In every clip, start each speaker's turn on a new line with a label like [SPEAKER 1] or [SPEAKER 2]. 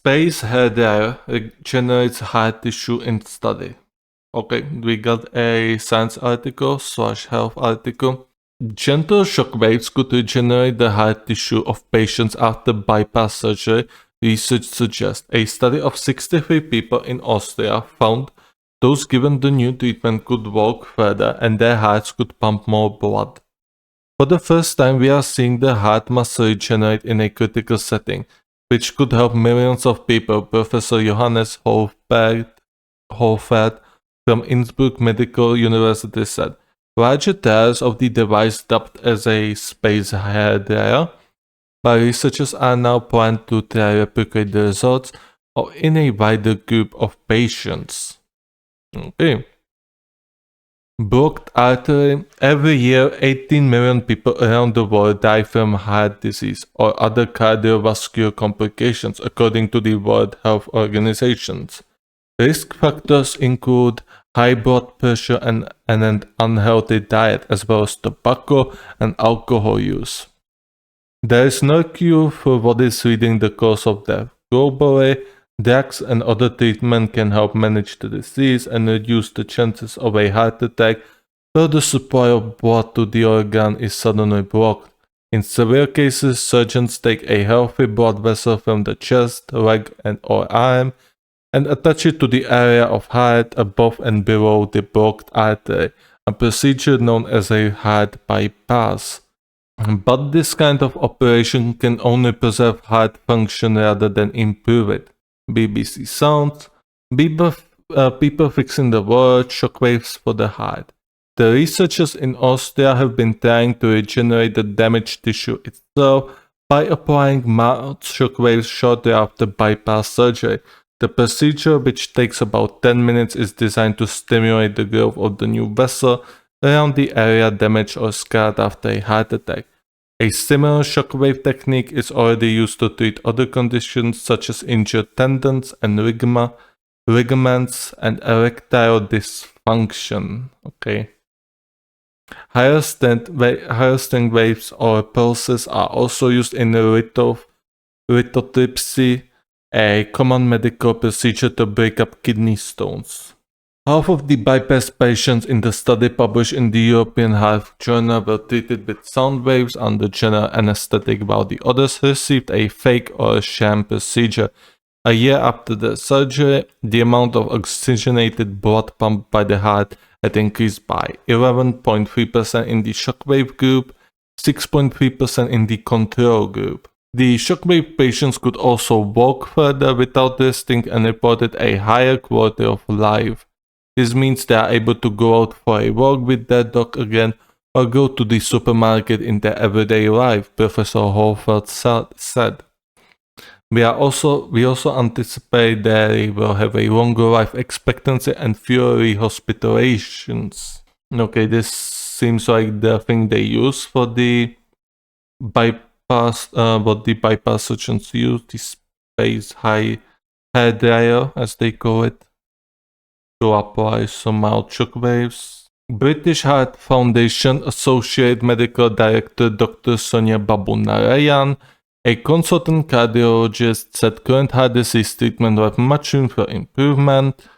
[SPEAKER 1] Space Hairdryer regenerates hair tissue in study. Okay, we got a science article / health article. Gentle shockwaves could regenerate the hair tissue of patients after bypass surgery, research suggests. A study of 63 people in Austria found those given the new treatment could walk further and their hearts could pump more blood. For the first time, we are seeing the heart muscle regenerate in a critical setting, which could help millions of people, Professor Johannes Holfert from Innsbruck Medical University said. Larger trials of the device dubbed as a space hairdryer by researchers are now planned to try to replicate the results in a wider group of patients. Okay. Blocked artery. Every year, 18 million people around the world die from heart disease or other cardiovascular complications, according to the World Health Organization. Risk factors include high blood pressure and an unhealthy diet, as well as tobacco and alcohol use. There is no cure for what is leading the cause of death. Globally, drugs and other treatment can help manage the disease and reduce the chances of a heart attack, though the supply of blood to the organ is suddenly blocked. In severe cases, surgeons take a healthy blood vessel from the chest, leg, or arm and attach it to the area of heart above and below the blocked artery, a procedure known as a heart bypass. But this kind of operation can only preserve heart function rather than improve it. BBC Sounds, people fixing the world, shockwaves for the heart. The researchers in Austria have been trying to regenerate the damaged tissue itself by applying mild shockwaves shortly after bypass surgery. The procedure, which takes about 10 minutes, is designed to stimulate the growth of the new vessel around the area damaged or scarred after a heart attack. A similar shockwave technique is already used to treat other conditions such as injured tendons and ligaments and erectile dysfunction. Okay. Higher strength waves or pulses are also used in lithotripsy, a common medical procedure to break up kidney stones. Half of the bypass patients in the study published in the European Heart Journal were treated with sound waves under general anesthetic, while the others received a fake or sham procedure. A year after the surgery, the amount of oxygenated blood pumped by the heart had increased by 11.3% in the shockwave group, 6.3% in the control group. The shockwave patients could also walk further without resting and reported a higher quality of life. This means they are able to go out for a walk with their dog again or go to the supermarket in their everyday life, Professor Holfert said. We also anticipate that they will have a longer life expectancy and fewer rehospitalizations. Okay, this seems like the thing they use for the bypass, what the bypass surgeons use, the space hairdryer, as they call it, to apply some mild shockwaves. British Heart Foundation Associate Medical Director Dr. Sonia Babu-Narayan, a consultant cardiologist, said current heart disease treatment have much room for improvement.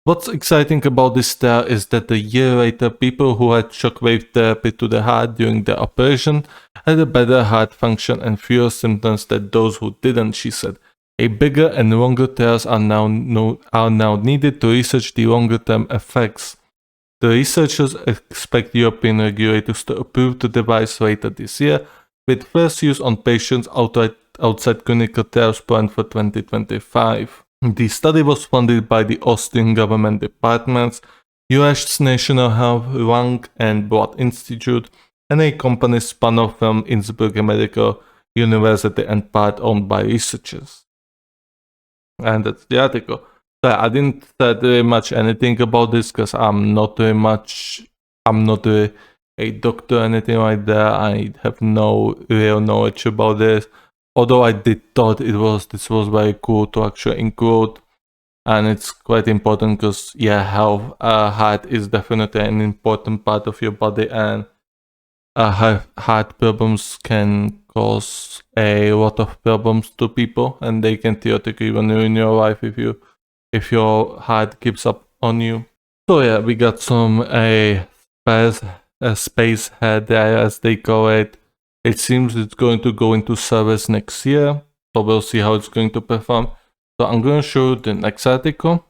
[SPEAKER 1] What's exciting about this trial is that a year later, people who had shockwave therapy to the heart during the operation had a better heart function and fewer symptoms than those who didn't, she said. A bigger and longer trials are now needed to research the longer-term effects. The researchers expect European regulators to approve the device later this year, with first use on patients outside clinical trials planned for 2025. The study was funded by the Austrian government departments, US National Health, Lung and Blood Institute, and a company spun off from Innsbruck Medical University and part owned by researchers. And that's the article. So I didn't say very much anything about this because I'm not really a doctor or anything like that. I have no real knowledge about this. Although I did thought this was very cool to actually include, and it's quite important because heart is definitely an important part of your body, and heart problems can cause a lot of problems to people, and they can theoretically even ruin your life if your heart gives up on you. So yeah, we got some space hairdryer, as they call it. It seems it's going to go into service next year, so we'll see how it's going to perform. So I'm going to show you the next article.